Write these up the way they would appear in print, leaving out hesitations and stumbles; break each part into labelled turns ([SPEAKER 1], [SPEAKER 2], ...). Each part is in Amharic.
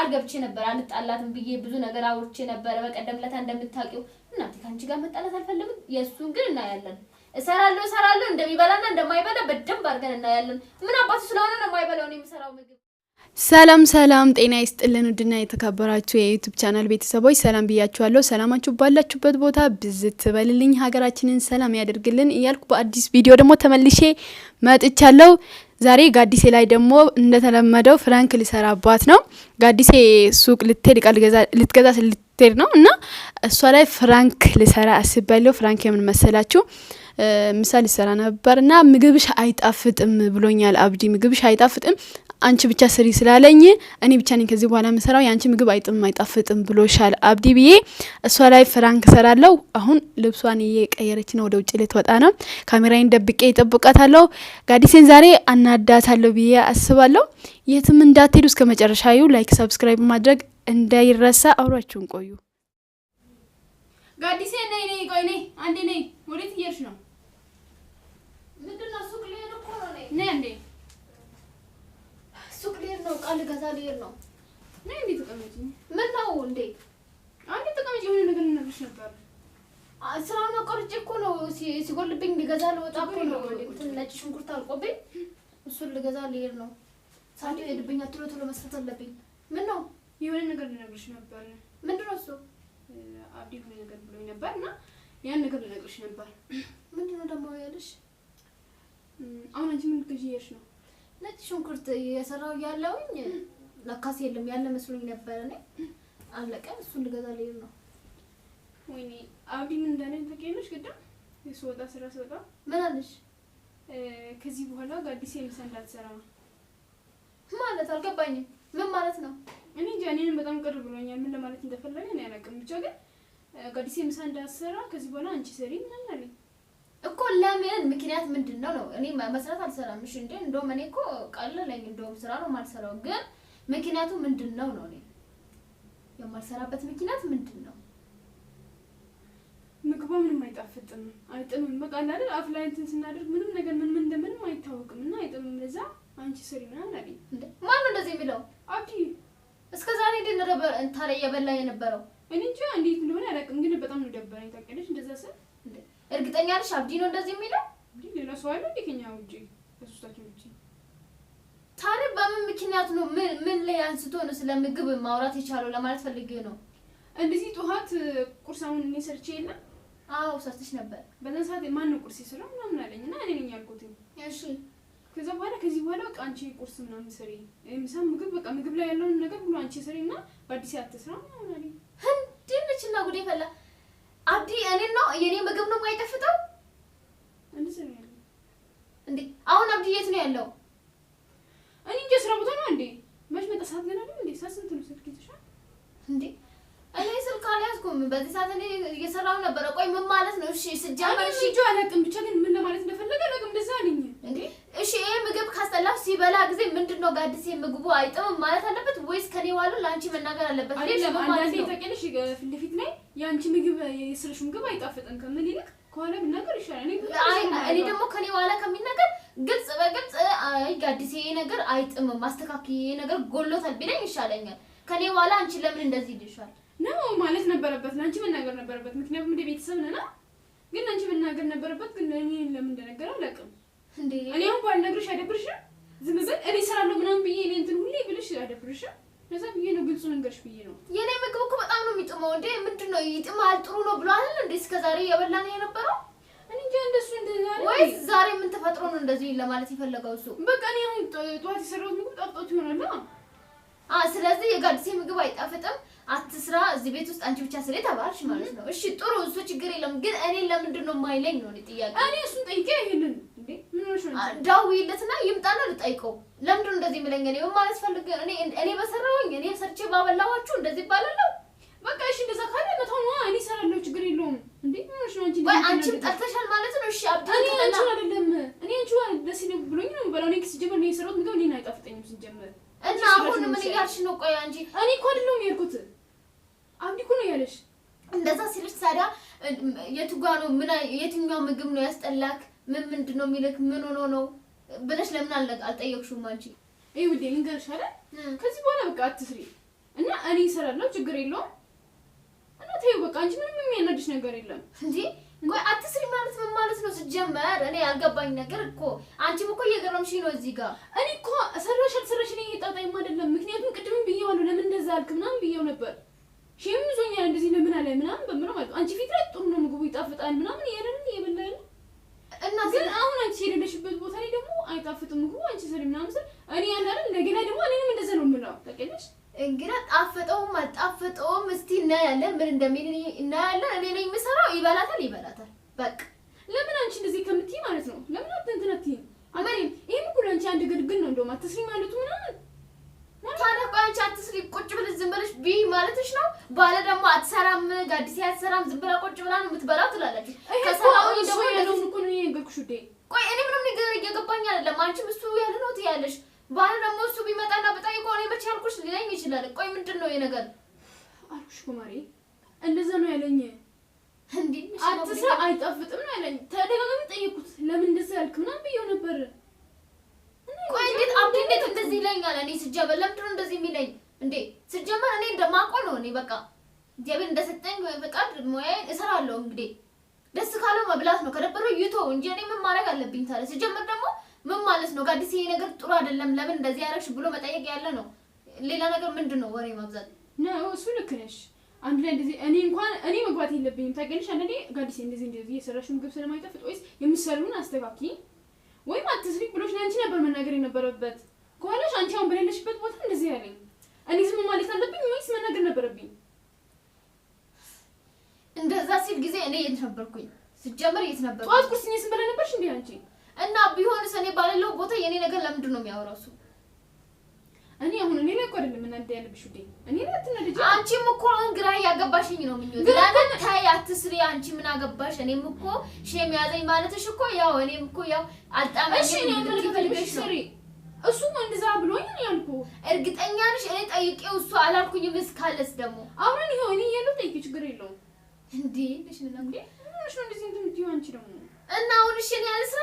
[SPEAKER 1] ቃል ገብቼ ነበር አንጣላትም ብዬ ብዙ ነገር አውርቼ ነበር በቀደም ለታ እንደምታውቂው እናንተ ካንቺ ጋር መጣላት አልፈልግም የሱን ግን እናያለን እሰራለሁ እንደሚበላና እንደማይበላ በደንብ አድርገን እናያለን ምን አባቱ ስለሆነ ነው የማይበላው ነው የሚሰራው ምግብ
[SPEAKER 2] ሰላም ጤና ይስጥልን ውድና የተከበራችሁ የዩቲዩብ ቻናል ቤተሰቦች ሰላም ብያችኋለሁ ሰላማችሁ ባላችሁበት ቦታ ብዝት በልልኝ ሀገራችንን ሰላም ያደርግልን እያልኩ በአዲስ ቪዲዮ ደግሞ ተመልሼ መጥቻለሁ ዛሬ ጋዲሴ ላይ ደግሞ እንደተለመደው ፍራንክ ሊሰራባት ነው ጋዲሴ ሱቅ ልትገዛ ነው እና እሷ ላይ ፍራንክ ሊሰራ አስባለሁ ፍራንክ የምን መሰላችሁ ምሳሌ ሰራ ነበርና ምግብሽ አይጣፍጥም ብሎኛል አብዲ ምግብሽ አይጣፍጥም አንቺ ብቻ ስሪ ስላለኝ እኔ ብቻ ነኝ ከዚህ በኋላ መሰራው ያንቺ ምግብ አይጣፍጥም ብሎሻል አብዲ ብዬ እሷ ላይ ፍራንክ ሰራለው አሁን ልብሷን እየቀየረች ነው ወደ ውጭ ልትወጣ ነው ካሜራዬን ደብቄ ይጠብቃታለሁ ጋዲሴን ዛሬ አናዳታለሁ ብዬ አስባለሁ የትም እንዳትሄዱ እስከ መጨረሻው ላይክ ሰብስክራይብ ማድረግ እንዳይረሳ አብራችሁን ቆዩ
[SPEAKER 1] ጋዲሴ ነይ ቆይ ነይ አንዴ ነይ ወዴት እየሄድሽ ነው ምንድነው ሱቅ ልሄድ እኮ ነው ነይ አንዴ ሱቅ ልሄድ ነው ቃል ገዛ ልሄድ ነው ነይ እንዴ ተቀመጪ ምን ነው እንዴ አንዴ ተቀመጪ የሆነ ነገር ልነግርሽ ነበር ስራውን አቆርጬ እኮ ነው ሲጎልብኝ ልገዛ ልወጣ እኮ ነው ነጭ ሽንኩርት አልቆብኝ እሱን ልገዛ ልሄድ ነው ሳንዴ ሄድብኛ ቶሎ መስራት አለብኝ ምን ነው የሆነ ነገር ልነግርሽ ነበር ምንድነው እሱ አብዲ ሆነ ነገር ብሎኝ ነበርና ያን ነገር ልነግርሽ ነበር ምንድነው ደግሞ ያለሽ አሁን አንቺ ምን ትገዢሽ ነው ነጭ ሽንኩርት የሰራው ያለውኝ ለካስ የለም ያለ መስሎኝ ነበር እኔ አለቀ እሱን ልገዛ ልሄድ ነው ወይኔ አብዲ ምን እንደኔ ተቀየነሽ ግዳ የሶዳ ስራ ምን አለሽ ከዚህ በኋላ ጋዲሴ ምሳንዳት ሰራ ማለት አልገባኝም ምን ማለት ነው እኔ ጃኒን በጣም ቅር ብሎኛል ምን ለማለት እንደፈለገ እኔ አላውቅም ብቻ ግን ጋዲሴ ምሳንዳት ሰራ ከዚህ በኋላ አንቺ ሰሪ ምን አለኝ እኮ ለምን ምክንያት ምንድነው ነው እኔ መስራት አልሰራም እሺ እንዴ እንደውም እኔ እኮ ቀለለኝ እንደውም ስራ ነው ማልሰራው ግን ምክንያቱ ምንድነው ነው እኔ የማልሰራበት ምክንያት ምንድነው ምግቡ ምንም አይጣፍጥም በቃ አይደል አፍላይንትን ስናደርግ ምንም ነገር ምን እንደምንም አይታወቅምና አይጥምም ለዛ አንቺ ሰሪ ምናምን አለኝ እንዴ ማን እንደዚህ የሚለው አብዲ እስከዛሬ እንደነበረ እንታረየ የበላ የነበረው እኔ እንጂ እንዴት እንደሆነ አላውቅም ግን በጣም ነው ደበረኝ ታውቂያለሽ እንደዛ ሰ እንዴ እርግጠኛ ነሽ አብዲ ነው እንደዚህ የሚለው እንዴ ሌላ ሰው አለ እንደኛ ውጪ በሱስታችን ውጪ ታዲያ በምን ምክንያት ነው ምን ላይ አንስቶ ነው ስለ ምግብ ማውራት የቻለው ለማለት ፈልጌ ነው እንደዚህ ጧት ቁርሳውን እኔ ሰርቼ የለ አዎ ሰርተሽ ነበር በዛን ሰዓት ማን ነው ቁርስ ይሰራው ምናምን አለኝና እኔ ነኝ ያልኩት እሺ ከዚህ በኋላ በቃ አንቺ ቁርስ ምናምን ሰሪ ምሳ ምግብ በቃ ምግብ ላይ ያለውን ነገር ሁሉ አንቺ ሰሪና በአዲስ አትስራ ምናምን አለኝ እንዴ ጉዴ ፈላ አብዲ እኔ ነው የኔ ምግብ ነው የማይጠፍጠው እንደዚህ ነው እንዴ አሁን አብዲ የት ነው ያለው እኔ እንጂ ስራ ቦታ ነው እንዴ መች መጣሳት ገና ነው እንዴ ሳስንት ነው ስልክ ይተሻል እንዴ እኔ ስልክ አልያዝኩም በዚህ ሰዓት እኔ እየሰራው ነበር ቆይ ምን ማለት ነው እሺ ስጃመር እሺ ጆ አላቅም ብቻ ግን ምን ለማለት እንደፈለገ አላቅም እንደዛ አለኝ እንዴ እሺ ይሄ ምግብ ካስተላፍ ሲበላ ጊዜ ምንድነው ጋዲሴ ምግቡ አይጥም ማለት አለበት ወይስ ከኔ ዋሉ ላንቺ መናገር አለበት አይደለም አንዳንዴ ተቀልሽ ፍልፊት ላይ ያንቺ ምግብ የስልሽ ምግብ አይጣፍጥም ከምን ይልቅ ከሆነ ብናገር ይሻላል እኔ ደግሞ ከኔ ዋላ ከሚናገር ግልጽ በግልጽ አይ ጋዲሴ ነገር አይጥም ማስተካከይ ነገር ጎሎታል ቢለኝ ይሻለኛል ከኔ ዋላ አንቺ ለምን እንደዚህ ይልሻል ነው ማለት ነበረበት ላንቺ መናገር ነበረበት ምክንያቱም እንደ ቤተሰብ ነና ግን አንቺ መናገር ነበረበት ግን እኔ ለምን እንደነገር አላውቅም እንዴ እኔ አሁን ባልነግርሽ አይደብርሽም ዝም ብለን እኔ ሰራለሁ ምናምን ብዬ እኔ እንትን ሁሌ ብልሽ አይደብርሽም ለዛ ብዬ ነው ግልጹ ነገርሽ ብዬ ነው የኔ ምግብ እኮ በጣም ነው የሚጥመው እንዴ ምንድነው ይጥማል ጥሩ ነው ብሎ አይደል እንዴ እስከዛሬ የበላን የነበረው እኔ እንጂ እንደሱ እንደዛሬ ወይ ዛሬ ምን ተፈጥሮ ነው እንደዚህ ለማለት ይፈልጋው እሱ በቃ እኔ አሁን ጧት የሰራሁት ምግብ ጣፍጦት ይሆናል ስለዚህ የጋዲሴ ምግብ አይጣፍጥም አትስራ እዚህ ቤት ውስጥ አንቺ ብቻ ስለ ተባልሽ ማለት ነው እሺ ጥሩ እሱ ችግር የለም ግን እኔ ለምንድን ነው ማይለኝ ነው ጥያቄ እኔ እሱን ጠይቄ ይሄንን እንዴ ምን ሆነሽ ነው ዳዊለትና ይምጣና ልጠይቀው ለምንድን ነው እንደዚህ የሚለኝ እኔ ማለት ፈልገ እኔ በሰራውኝ እኔ ሰርቼ ባበላዋችሁ እንደዚህ ባላለው በቃ እሺ እንደዛ ካለ መተው ነው እኔ ሰራለው ችግር የለውም እንዴ ምን ሆነሽ ነው አንቺ ወይ አንቺ ጠርተሻል ማለት ነው እሺ አብዲ አንቺ አይደለም እኔ አንቺ ደስ ይለኝ ብሎኝ ነው ባለው እኔ ሲጀመር ነው የሰራሁት ምግብ እኔ አይጣፍጠኝም ሲጀመር እና አሁን ምን ያልሽ ነው ቆይ አንቺ እኔ እኮ አይደለም የርኩት አብዲ እኮ ነው ያለሽ እንደዛ ሲልሽ ታዲያ የቱጋ ነው ምን የትኛው ምግብ ነው ያስጠላክ ምንድነው የሚልክ ምን ሆኖ ነው ብለሽ ለምን አልጠየቅሽውም አንቺ ይውዴ ልንገርሽ አይደል ከዚህ በኋላ በቃ አትስሪ እና እኔ እሰራለሁ ችግር የለውም። እና ተይው በቃ አንቺ ምንም የሚያናድሽ ነገር የለም
[SPEAKER 3] እንዴ። ቆይ አትስሪ ማለት ምን ማለት ነው ሲጀመር? እኔ ያልገባኝ ነገር እኮ አንቺም እኮ እየገረምሽኝ ነው እዚህ ጋር።
[SPEAKER 1] እኔ እኮ ሰራሽ አልሰራሽ እኔ እየጣጣይም አይደለም። ምክንያቱም ቅድም ብዬዋለሁ ለምን እንደዛ አልክ ምናምን ብዬው ነበር። ሼም ይዞኛል እንደዚህ ለምን አለ ምናምን በምለው ማለት አንቺ ፊት ላይ ጥሩ ነው ምግቡ ይጣፍጣል ምናምን እያለን እየበላን እና ግን አሁን አንቺ የሌለሽበት ቦታ ላይ ደግሞ አይጣፍጥም ምግቡ አንቺ ሰሪ ምናምን ስል እኔ ያላል እንደገና ደግሞ እኔንም እንደዛ ነው የምለው ታውቂያለሽ።
[SPEAKER 3] እንግዲህ ጣፈጠውም አልጣፈጠውም እስቲ እናያለን ምን እንደሚል እናያለን። እኔ ነኝ የምሰራው ይበላታል በቃ።
[SPEAKER 1] ለምን አንቺ እንደዚህ ከምትይ ማለት ነው ለምን አትንተነትይ አማሪም ይሄም ሁሉ አንቺ አንድ ግድግድ ነው እንደውም አትስሪ ማለቱ ምናምን
[SPEAKER 3] ታዲያ ቆይ አንቺ አትስሪ ቁጭ ብለሽ ዝም ብለሽ ቢ ማለትሽ ነው። ባለ ደግሞ አትሰራም ጋዲስ አትሰራም ዝም ብላ ቁጭ ብላ ነው የምትበላው ትላለች።
[SPEAKER 1] ከሰራው ደግሞ ያለው እኮ ነው የነገርኩሽ ውዴ።
[SPEAKER 3] ቆይ እኔ ምንም ነገር እየገባኝ አይደለም። አንቺም እሱ ያለ ነው ትያለሽ። ባለ ደግሞ እሱ ቢመጣና በጣይቆ እኔ መቼ ያልኩሽ ሊለኝ ይችላል። ቆይ ምንድነው ይሄ ነገር
[SPEAKER 1] አልኩሽ እኮ ማሪ እንደዛ ነው ያለኝ።
[SPEAKER 3] እንዴ
[SPEAKER 1] አትስራ አይጣፍጥም ነው ያለኝ። ተደጋጋሚ ጠይቁት ለምን እንደዛ ያልክ ምናምን ብዬው ነበር።
[SPEAKER 3] ቆይ እንዴት አብዲ እንዴት እንደዚህ ይለኛል? እኔ ስጀመር ለምንድነው እንደዚህ የሚለኝ እንዴ? ስጀመር እኔ እንደማውቀው ነው። እኔ በቃ እግዚአብሔር እንደሰጠኝ ፈቃድ ሙያዬን እሰራለሁ። እንግዲህ ደስ ካለው መብላት ነው ከደበረው ይቶ እንጂ እኔ ምን ማድረግ አለብኝ ታዲያ? ስጀመር ደግሞ ምን ማለት ነው ጋዲስ ይሄ ነገር ጥሩ አይደለም ለምን እንደዚህ ያረክሽ ብሎ መጠየቅ ያለ ነው። ሌላ ነገር ምንድነው ወሬ ማብዛት
[SPEAKER 1] ነው? እሱ ልክ ነሽ። አንድ ላይ እንደዚህ እኔ መግባት የለብኝም ታውቂያለሽ። አንዴ ጋዲስ እንደዚህ እየሰራሽ ምግብ ስለማይጣፍጥ ወይስ የምትሰሪውን አስተካኪ ወይም አትስሪ ብሎሽ አንቺ ነበር መናገር የነበረበት። ከሆነሽ አንቺ አሁን በሌለሽበት ቦታ እንደዚህ ያለኝ እኔ ዝም ማለት አለብኝ ወይስ መናገር ነበረብኝ?
[SPEAKER 3] እንደዛ ሲል ጊዜ እኔ የት ነበርኩኝ? ስጀመር የት ነበርኩኝ?
[SPEAKER 1] ጧት ቁርስኝ ስንበላ ነበርሽ እንዴ አንቺ?
[SPEAKER 3] እና ቢሆንስ እኔ ባለለው ቦታ የኔ ነገር ለምንድን ነው የሚያወራው እሱ?
[SPEAKER 1] እኔ ላይ እኮ አይደለም እናንተ ያለብሽ ውዴ። እኔ ላይ አትናደጂ።
[SPEAKER 3] አንቺም እኮ አሁን ግራ ያጋባሽኝ ነው ምኞት። ለምን ታይ አትስሪ አንቺ ምን አገባሽ? እኔም እኮ ሼም ያዘኝ ማለትሽ እኮ ያው እኔም እኮ ያው አልጣመኝ።
[SPEAKER 1] እሺ ነው የምትፈልጊው ስሪ። እሱ እንደዛ ብሎኝ ነው ያልኩ።
[SPEAKER 3] እርግጠኛ ነሽ? እኔ ጠይቄው እሱ አላልኩኝም። እስካለስ ደግሞ
[SPEAKER 1] አሁን ይሄው እኔ ያለው ጠይቄ ችግር የለውም
[SPEAKER 3] እንዴ ልሽ ነው እንዴ
[SPEAKER 1] ምንሽ ነው እንደዚህ እንትምትዩ አንቺ ደግሞ
[SPEAKER 3] እና አሁን እሺ ነው ያልስራ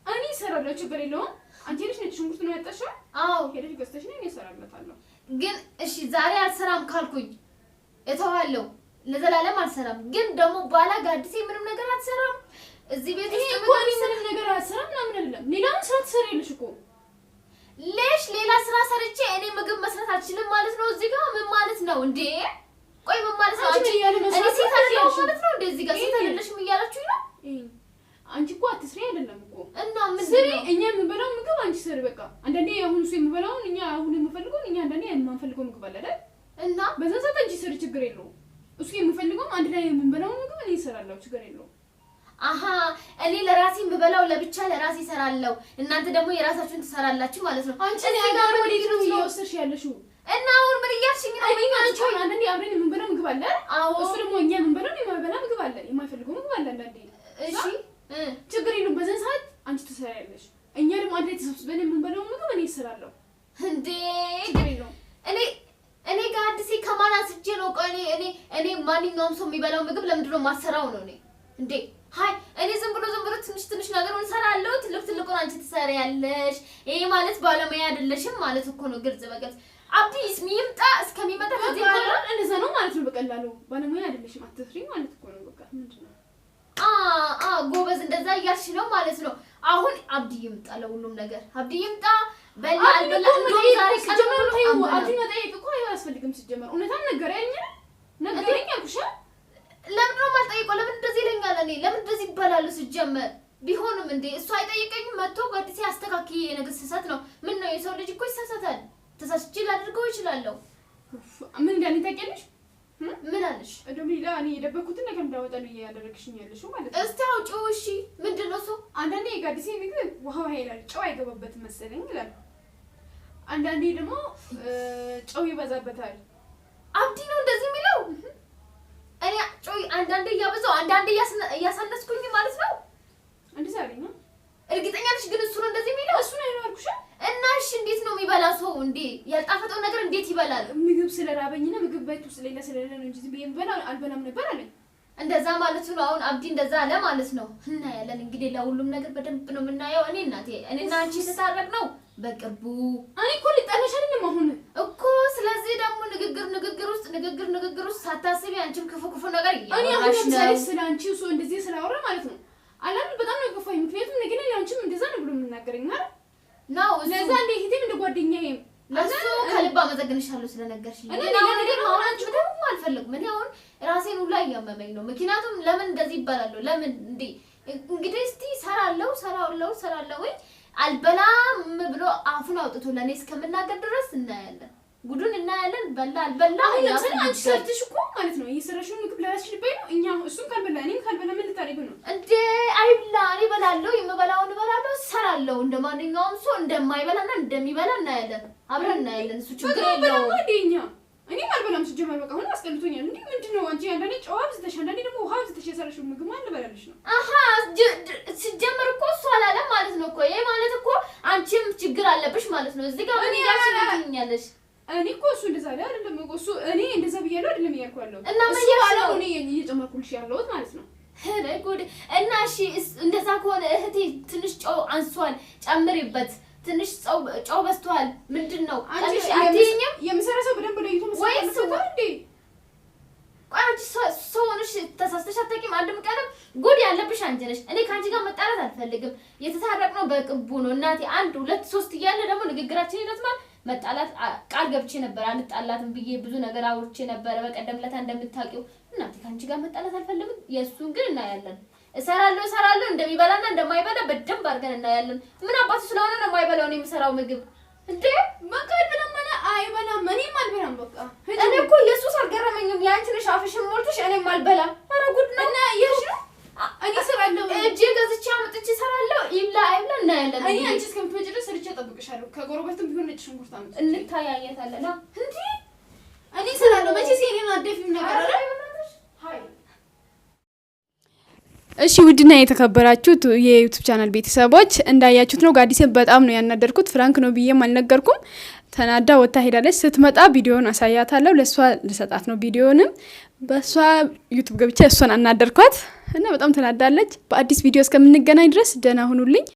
[SPEAKER 1] እኔ እሰራለሁ ችግር የለውም። አንቺ ልጅ ነሽ ሽንኩርት ነው ያጣሽው?
[SPEAKER 3] አዎ
[SPEAKER 1] ሄደሽ ገዝተሽ ነው እኔ እሰራለታለሁ።
[SPEAKER 3] ግን እሺ ዛሬ አልሰራም ካልኩኝ እተዋለሁ። ለዘላለም አልሰራም። ግን ደግሞ ባላ ጋዲሴ ምንም ነገር አትሰራም እዚህ ቤት ውስጥ
[SPEAKER 1] ምንም ነገር አትሰራም ምናምን አይደለም። ሌላውን ስራ ትሰሪያለሽ እኮ።
[SPEAKER 3] ሌላ ስራ ሰርቼ እኔ ምግብ መስራት አልችልም ማለት ነው እዚህ ጋር? ምን ማለት ነው እንዴ? ቆይ ምን ማለት ነው? እኔ ሴት አይደለሁም ማለት ነው እንዴ? እዚህ ጋር ሴት አይደለሽም እያላችሁኝ ነው?
[SPEAKER 1] አንቺ እኮ አትስሪ አይደለም እኮ
[SPEAKER 3] እና ምን
[SPEAKER 1] ስሪ። እኛ የምንበላው ምግብ አንቺ ስሪ በቃ። አንዳንዴ አሁን እሱ የምበላውን እኛ አሁን የምፈልገው እኛ አንዳንዴ የማንፈልገው ምግብ አለ አይደል?
[SPEAKER 3] እና
[SPEAKER 1] በዛ ሰዓት አንቺ ስሪ ችግር የለውም። እሱ የምፈልገው አንድ ላይ የምንበላው ምግብ እኔ እሰራለሁ ችግር የለውም።
[SPEAKER 3] አሃ እኔ ለራሴ የምበላው ለብቻ ለራሴ እሰራለሁ፣ እናንተ ደግሞ የራሳችሁን ትሰራላችሁ ማለት ነው።
[SPEAKER 1] አንቺ ጋር ወዴት ነው እየወሰድሽ ያለሽው?
[SPEAKER 3] እና አሁን ምን እያልሽኝ ነው?
[SPEAKER 1] እኔ አንቺ አንዳንዴ አብረን የምንበላው ምግብ አለ። እሱ ደግሞ እኛ የምንበላው የማይበላ ምግብ አለ፣ የማይፈልገው ምግብ አለ አንዳንዴ።
[SPEAKER 3] እሺ
[SPEAKER 1] ችግር የለውም። በዛ ሰዓት አንቺ ትሰሪያለሽ፣ እኛ ደግሞ አንድ ላይ ተሰብስበን የምንበላው ምግብ እኔ እሰራለሁ
[SPEAKER 3] እንዴ።
[SPEAKER 1] ችግር የለውም።
[SPEAKER 3] እኔ ጋር አዲስ ከማን አስጄ ነው? ቆይ እኔ ማንኛውም ሰው የሚበላው ምግብ ለምንድን ነው የማሰራው ነው እኔ እንዴ? ሃይ እኔ ዝም ብሎ ትንሽ ነገር እንሰራለሁ፣ ትልቁን አንቺ ትሰሪያለሽ። ይሄ ማለት ባለሙያ አይደለሽም ማለት እኮ ነው። ግልጽ በግልጽ አብዲስ ሚምጣ እስከሚመጣ ከዚህ በኋላ
[SPEAKER 1] እንደዛ ነው ማለት ነው። በቀላሉ ባለሙያ አይደለሽም አትፍሪ ማለት እኮ ነው። በቃ ምንድነው?
[SPEAKER 3] ጎበዝ እንደዛ እያልሽ ነው ማለት ነው። አሁን አብዲ ይምጣ፣ ለሁሉም ነገር አብዲ ይምጣ። በላ አልበላ እንደው ዛሬ ቀደም ነው
[SPEAKER 1] አብዲ መጠየቅ እኮ አያስፈልግም። ሲጀመር እውነታም ነገረኝ አልኩሽ።
[SPEAKER 3] ለምን ነው የማልጠይቀው? ለምን እንደዚህ ይለኛል? እኔ ለምን እንደዚህ ይባላል? ሲጀመር ቢሆንም እንዴ እሱ አይጠይቀኝም። መጥቶ ጋዲሴ አስተካክዬ የነገር ስህተት ነው። ምን ነው የሰው ልጅ እኮ ይሳሳታል። ተሳስቼ ላድርገው ይችላለሁ።
[SPEAKER 1] ምን እንዳለኝ ታውቂያለሽ?
[SPEAKER 3] ምን አለሽ?
[SPEAKER 1] ሌላ እኔ የደበኩትን ነገር እንዳወጣ ነው እያደረግሽኝ ያለሽው ማለት ነው።
[SPEAKER 3] እስቲ አውጪው። እሺ ምንድን ነው እሱ?
[SPEAKER 1] አንዳንዴ የጋዲሴ ምግብ ውሃ ይላል፣ ጨው አይገባበትም መሰለኝ ይላል። አንዳንዴ ደግሞ ጨው ይበዛበታል።
[SPEAKER 3] አብዲ ነው እንደዚህ የሚለው? እኔ ጨው አንዳንዴ እያበዛው አንዳንዴ እያሳነስኩኝ ማለት ነው።
[SPEAKER 1] እንደዛ አለኝ።
[SPEAKER 3] እርግጠኛ ነሽ ግን እሱ ነው እንደዚህ የሚለው?
[SPEAKER 1] እሱ ነው ያልኩሽ።
[SPEAKER 3] እና እሺ እንዴት ነው የሚበላ ሰው? እንዴ ያልጣፈጠው ነገር እንዴት ይበላል?
[SPEAKER 1] ምግብ ስለራበኝና ምግብ ቤት ውስጥ ሌላ ስለሌለ ነው እንጂ ዝም ብዬ አልበላም ነበር አለኝ።
[SPEAKER 3] እንደዛ ማለት ነው። አሁን አብዲ እንደዛ አለ ማለት ነው። እና ያለን እንግዲህ ለሁሉም ነገር በደንብ ነው የምናየው። እኔና አንቺ ተታረቅ ነው በቅርቡ።
[SPEAKER 1] እኔ እኮ ልጣለሽ አይደለም አሁን
[SPEAKER 3] እኮ ስለ ሳታስቢ አንቺም ክፉ ነገር
[SPEAKER 1] እኔ አሁን ለምሳሌ ስለአንቺ እሱ እንደዚህ ስላወራ ማለት ነው አላምን በጣም ነው የከፋኝ። ምክንያቱም ነገ አንቺም እንደዛ ነው ብሎ የምናገረኝ ማለት ነው። ለዛ እንደ ሂቴም እንደ ጓደኛዬም
[SPEAKER 3] ለዛ ከልባ መዘግንሻለሁ ስለነገርሽኝ። እኔ ነገር አሁን አንቺ ደግሞ አልፈልግም። እኔ አሁን ራሴን ሁላ እያመመኝ ነው። ምክንያቱም ለምን እንደዚህ ይባላል? ለምን እንዴ እንግዲህ እስቲ ሰራለው ወይ አልበላም ብሎ አፉን አውጥቶ ለኔ እስከምናገር ድረስ እናያለን። ጉዱን እናያለን። በላ አልበላ
[SPEAKER 1] ለምን አንቺ ሰርተሽ እኮ ማለት ነው እየሰራሽው ምግብ ለራስሽ ልበይ ነው። እኛ እሱን ካልበላ እኔም ካልበላ ምን ልታደርጊ ነው
[SPEAKER 3] እንዴ? አይብላ እኔ በላለሁ፣ የምበላውን እበላለሁ፣ ሰራለሁ። እንደማንኛውም ሰው እንደማይበላና እንደሚበላ እናያለን። አብረን እናያለን። እሱ ችግር የለውም።
[SPEAKER 1] እኔም አልበላም ሲጀመር በቃ አሁን አስቀልቶኛል። እንዴ ምንድነው አንቺ አንዳንዴ ጨው አብዝተሽ አንዳንዴ ደግሞ ውሃ አብዝተሽ የሰራሽው ምግብ ማን ልበላልሽ ነው?
[SPEAKER 3] ሲጀመር እኮ እሱ አላለም ማለት ነው እኮ። ይሄ ማለት እኮ አንቺም ችግር አለብሽ ማለት ነው። እዚህ ጋር ምን ያስፈልግኛለሽ?
[SPEAKER 1] እኔ እኮ እሱ እንደዛ አይደለም እኮ እሱ እኔ እንደዛ ብያለሁ አይደለም እያልኩ
[SPEAKER 3] እና ምን
[SPEAKER 1] እኔ እየጨመርኩልሽ ያለሁት ማለት ነው።
[SPEAKER 3] ሄደ ጉድ እና እሺ እንደዛ ከሆነ እህቴ ትንሽ ጨው አንሷል፣ ጨምሪበት። ትንሽ ጨው በዝቷል። ምንድነው
[SPEAKER 1] አንቺ አትይኝም? የምሰራ ሰው በደንብ ለይቶ መስራት ነው እንዴ?
[SPEAKER 3] ቆይ አንቺ ሰው ሆነሽ ተሳስተሽ አታውቂም። አንድም ቀንም ጉድ ያለብሽ አንቺ ነሽ። እኔ ካንቺ ጋር መጣላት አልፈልግም። የተታረቅነው በቅቡ ነው እናቴ። 1 2 3 እያለ ደግሞ ንግግራችን ይረዝማል። መጣላት ቃል ገብቼ ነበር አልጣላትም ብዬ ብዙ ነገር አውርቼ ነበር። በቀደም ለታ እንደምታውቂው እናቴ ካንቺ ጋር መጣላት አልፈልግም። የሱን ግን እናያለን። እሰራለሁ እንደሚበላና እንደማይበላ በደንብ አድርገን እናያለን። ምን አባቱ ስለሆነ ነው የማይበላው ነው የምሰራው ምግብ እንዴ? በቃ አይበላም። እኔም አልበላም። በቃ እኔ እኮ ኢየሱስ አልገረመኝም። ያንቺ ነሽ አፍሽን ሞልተሽ እኔም አልበላም። ኧረ ጉድ ነው።
[SPEAKER 1] እና ይሄሽ እኔ እሰራለሁ
[SPEAKER 3] እጄ ገዝቼ አምጥቼ እሰራለሁ። ይብላ አይብላ እናያለን።
[SPEAKER 1] እኔ አንቺ እስከምትመጪ ድረስ ሰርቼ እጠብቅሻለሁ። ከጎረቤትም ቢሆን ነጭ ሽንኩርት አምጪ
[SPEAKER 3] እንታያየታለን።
[SPEAKER 1] እንዴ እኔ እሰራለሁ። መቼስ የኔን አደፊም ነገር አይደል?
[SPEAKER 2] እሺ ውድና የተከበራችሁት የዩቲዩብ ቻናል ቤተሰቦች እንዳያችሁት ነው ጋዲሴን በጣም ነው ያናደርኩት። ፍራንክ ነው ብዬም አልነገርኩም። ተናዳ ወጣ ሄዳለች። ስትመጣ ቪዲዮውን አሳያታለሁ። ለሷ ልሰጣት ነው ቪዲዮውንም በሷ ዩቲዩብ ገብቼ እሷን አናደርኳት እና በጣም ተናዳለች። በአዲስ ቪዲዮ እስከምንገናኝ ድረስ ደህና ሁኑልኝ።